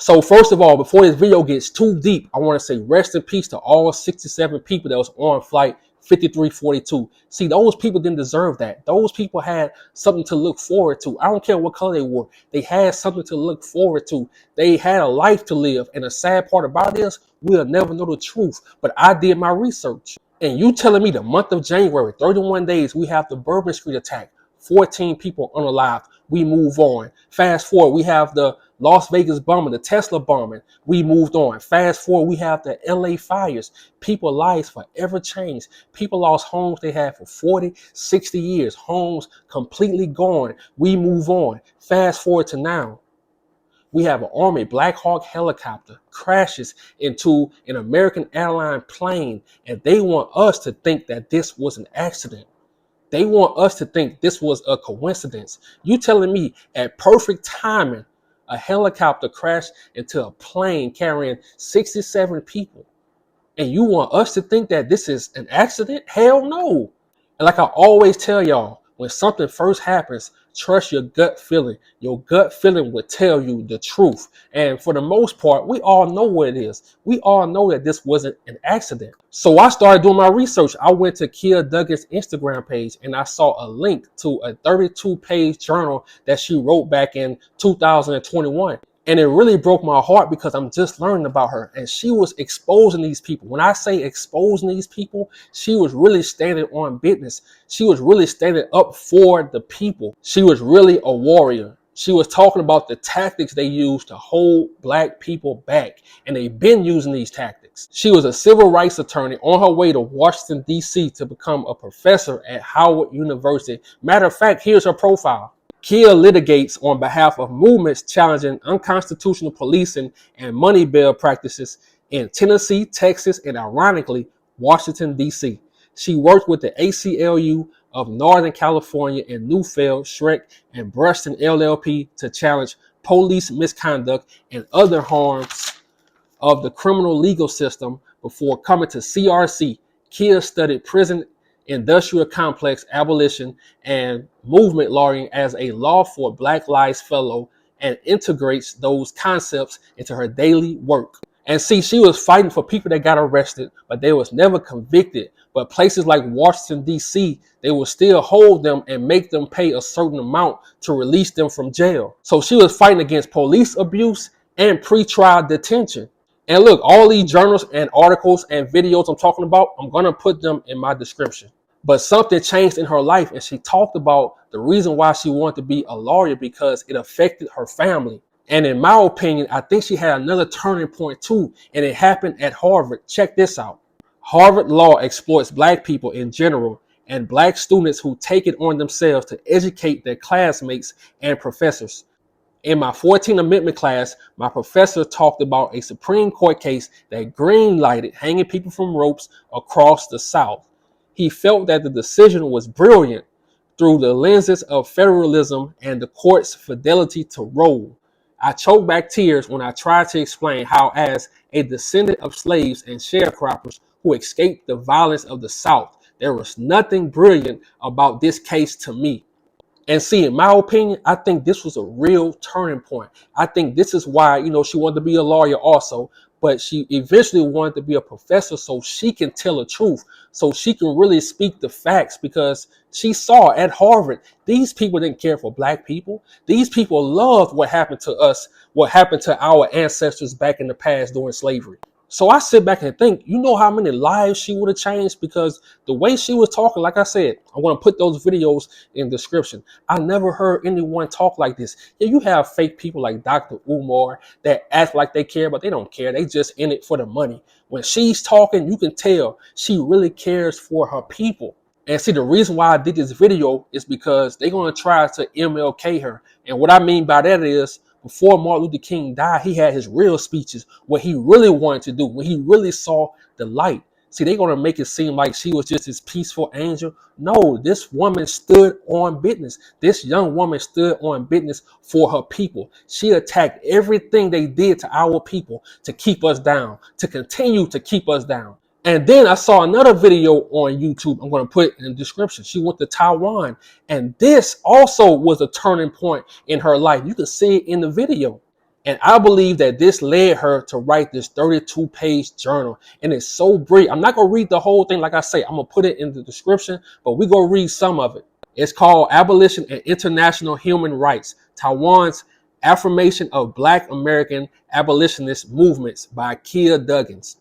So first of all, before this video gets too deep, I want to say rest in peace to all 67 people that was on flight 5342. See, those people didn't deserve that. Those people had something to look forward to. I don't care what color they were. They had something to look forward to. They had a life to live. And the sad part about this, we'll never know the truth. But I did my research. And you telling me the month of January, 31 days, we have the Bourbon Street attack. 14 people unalived. We move on. Fast forward, we have the Las Vegas bombing, the Tesla bombing. We moved on. Fast forward, we have the LA fires. People's lives forever changed. People lost homes they had for 40, 60 years. Homes completely gone. We move on. Fast forward to now. We have an Army Black Hawk helicopter crashes into an American airline plane, and they want us to think that this was an accident. They want us to think this was a coincidence. You telling me at perfect timing, a helicopter crashed into a plane carrying 67 people, and you want us to think that this is an accident? Hell no. And like I always tell y'all, when something first happens, trust your gut feeling. Your gut feeling will tell you the truth. And for the most part, we all know what it is. We all know that this wasn't an accident. So I started doing my research. I went to Kia Duggins' Instagram page and I saw a link to a 32-page journal that she wrote back in 2021. And it really broke my heart because I'm just learning about her. And she was exposing these people. When I say exposing these people, she was really standing on business. She was really standing up for the people. She was really a warrior. She was talking about the tactics they use to hold Black people back. And they've been using these tactics. She was a civil rights attorney on her way to Washington, D.C. to become a professor at Howard University. Matter of fact, here's her profile. Kiah litigates on behalf of movements challenging unconstitutional policing and money bail practices in Tennessee, Texas, and ironically, Washington, D.C. She worked with the ACLU of Northern California and Newfield, Shrek, and Bruston LLP to challenge police misconduct and other harms of the criminal legal system before coming to CRC. Kiah studied prison industrial complex abolition and movement lawyering as a Law for Black Lives Fellow and integrates those concepts into her daily work. And see, she was fighting for people that got arrested, but they was never convicted. But places like Washington, D.C., they will still hold them and make them pay a certain amount to release them from jail. So she was fighting against police abuse and pretrial detention. And look, all these journals and articles and videos I'm talking about, I'm going to put them in my description. But something changed in her life, and she talked about the reason why she wanted to be a lawyer because it affected her family. And in my opinion, I think she had another turning point too, and it happened at Harvard. Check this out. Harvard law exploits Black people in general and Black students who take it on themselves to educate their classmates and professors. In my 14th Amendment class, my professor talked about a Supreme Court case that green-lighted hanging people from ropes across the South. He felt that the decision was brilliant through the lenses of federalism and the court's fidelity to Roe. I choked back tears when I tried to explain how, as a descendant of slaves and sharecroppers who escaped the violence of the South, there was nothing brilliant about this case to me. And see, in my opinion, I think this was a real turning point. I think this is why, she wanted to be a lawyer also, but she eventually wanted to be a professor so she can tell the truth, so she can really speak the facts, because she saw at Harvard, these people didn't care for Black people. These people loved what happened to us, what happened to our ancestors back in the past during slavery. So I sit back and think, how many lives she would have changed? Because the way she was talking, like I said, I'm going to put those videos in the description. I never heard anyone talk like this. Yeah, you have fake people like Dr. Umar that act like they care, but they don't care. They just in it for the money. When she's talking, you can tell she really cares for her people. And see, the reason why I did this video is because they're going to try to MLK her. And what I mean by that is, before Martin Luther King died, he had his real speeches, what he really wanted to do, when he really saw the light. See, they're going to make it seem like she was just this peaceful angel. No, this woman stood on business. This young woman stood on business for her people. She attacked everything they did to our people to keep us down, to continue to keep us down. And then I saw another video on YouTube. I'm going to put it in the description. She went to Taiwan. And this also was a turning point in her life. You can see it in the video. And I believe that this led her to write this 32-page journal. And it's so brief. I'm not going to read the whole thing. Like I say, I'm going to put it in the description, but we're going to read some of it. It's called Abolition and International Human Rights, Taiwan's Affirmation of Black American Abolitionist Movements by Kia Duggins.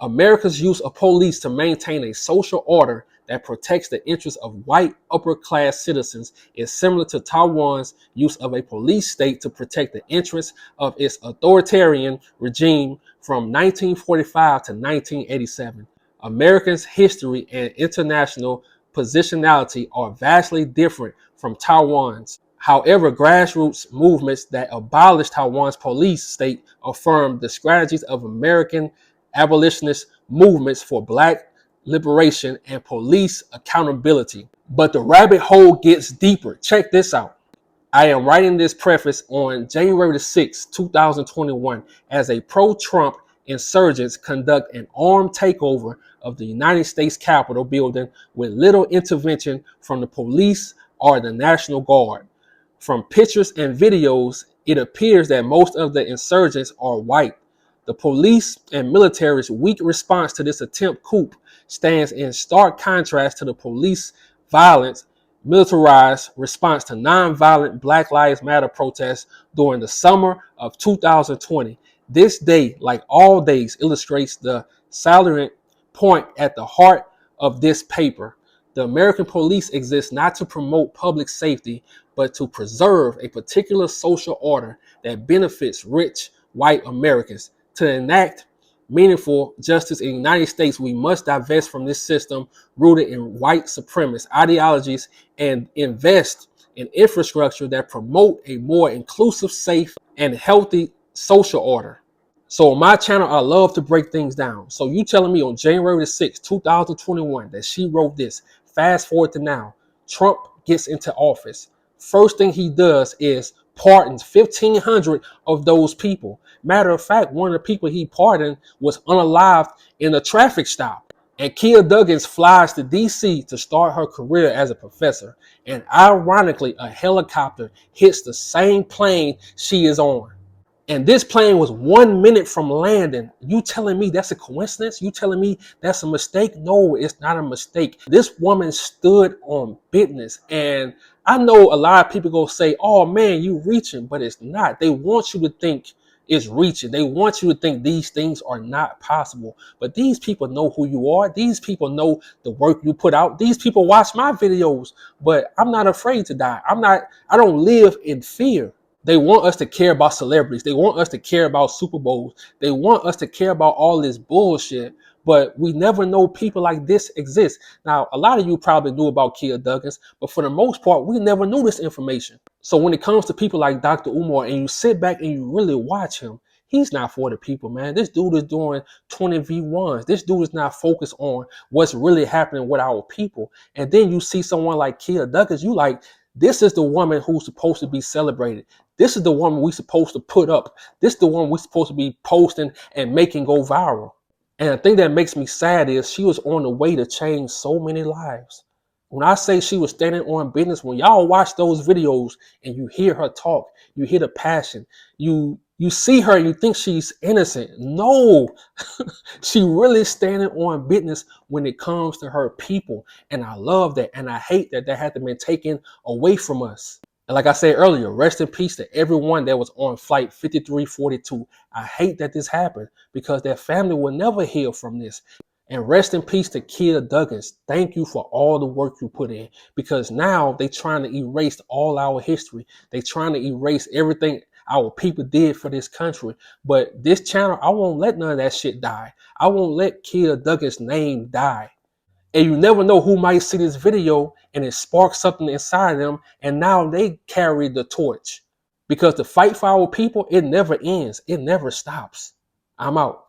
America's use of police to maintain a social order that protects the interests of white upper-class citizens is similar to Taiwan's use of a police state to protect the interests of its authoritarian regime from 1945 to 1987. America's history and international positionality are vastly different from Taiwan's. However, grassroots movements that abolished Taiwan's police state affirmed the strategies of American abolitionist movements for black liberation and police accountability. But the rabbit hole gets deeper. Check this out. I am writing this preface on January the 6th, 2021, as a pro-Trump insurgents conduct an armed takeover of the United States Capitol building with little intervention from the police or the National Guard. From pictures and videos, it appears that most of the insurgents are white. The police and military's weak response to this attempt coup stands in stark contrast to the police violence militarized response to nonviolent Black Lives Matter protests during the summer of 2020. This day, like all days, illustrates the salient point at the heart of this paper. The American police exists not to promote public safety, but to preserve a particular social order that benefits rich white Americans. To enact meaningful justice in the United States, we must divest from this system rooted in white supremacist ideologies and invest in infrastructure that promote a more inclusive, safe, and healthy social order. So on my channel, I love to break things down. So you telling me on January the 6th, 2021, that she wrote this. Fast forward to now, Trump gets into office. First thing he does is pardons 1,500 of those people. Matter of fact, one of the people he pardoned was unalived in a traffic stop. And Kia Duggins flies to DC to start her career as a professor. And ironically, a helicopter hits the same plane she is on. And this plane was 1 minute from landing. You telling me that's a coincidence? You telling me that's a mistake? No, it's not a mistake. This woman stood on business. And I know a lot of people go say, oh man, you reaching, but it's not. They want you to think it's reaching. They want you to think these things are not possible. But these people know who you are. These people know the work you put out. These people watch my videos, but I'm not afraid to die. I don't live in fear. They want us to care about celebrities. They want us to care about Super Bowls. They want us to care about all this bullshit. But we never know people like this exist. Now, a lot of you probably knew about Kia Duggins, but for the most part, we never knew this information. So when it comes to people like Dr. Umar and you sit back and you really watch him, he's not for the people, man. This dude is doing 20v1s. This dude is not focused on what's really happening with our people. And then you see someone like Kia Duggins, you like, this is the woman who's supposed to be celebrated. This is the woman we're supposed to put up. This is the one we're supposed to be posting and making go viral. And the thing that makes me sad is she was on the way to change so many lives. When I say she was standing on business, when y'all watch those videos and you hear her talk, you hear the passion, you see her and you think she's innocent. No, she really standing on business when it comes to her people. And I love that. And I hate that that had to be taken away from us. And like I said earlier, rest in peace to everyone that was on flight 5342. I hate that this happened because their family will never heal from this. And rest in peace to Kia Duggins. Thank you for all the work you put in, because now they trying to erase all our history. They trying to erase everything our people did for this country. But this channel, I won't let none of that shit die. I won't let Kia Duggins' name die. And you never know who might see this video and it sparks something inside them, and now they carry the torch. Because the fight for our people, it never ends. It never stops. I'm out.